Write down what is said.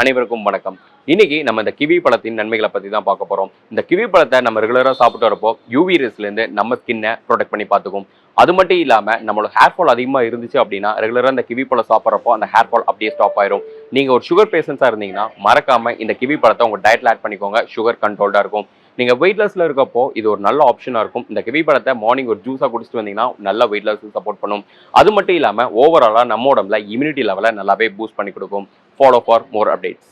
அனைவருக்கும் வணக்கம். இன்னைக்கு நம்ம இந்த கிவி பழத்தின் நன்மைகளை பத்தி தான் பார்க்க போறோம். இந்த கிவி பழத்தை நம்ம ரெகுலரா சாப்பிட்டு வரப்போ யூவி ரேஸ்ல இருந்து நம்ம ஸ்கின்னை ப்ரொடெக்ட் பண்ணி பார்த்துக்கும். அது மட்டும் இல்லாம நம்மளோட ஹேர் ஃபால் அதிகமா இருந்துச்சு அப்படின்னா ரெகுலரா இந்த கிவி பழம் சாப்பிட்றப்போ அந்த ஹேர் ஃபால் அப்படியே ஸ்டாப் ஆயிரும். நீங்க ஒரு சுகர் பேஷன்ஸா இருந்தீங்கன்னா மறக்காம இந்த கிவி பழத்தை உங்க டயட்ல ஆட் பண்ணிக்கோங்க. சுகர் கண்ட்ரோல்டா இருக்கும். நீங்க வெயிட் லாஸ்ல இருக்கப்போ இது ஒரு நல்ல ஆப்ஷனா இருக்கும். இந்த கிவி பழத்தை மார்னிங் ஒரு ஜூஸா குடிச்சிட்டு வந்தீங்கன்னா நல்ல வெயிட் லாஸ் சப்போர்ட் பண்ணும். அது மட்டும் இல்லாம ஓவராலா நம்ம உடம்புல இம்யூனிட்டி லெவலை நல்லாவே பூஸ்ட் பண்ணி கொடுக்கும். Follow for more updates.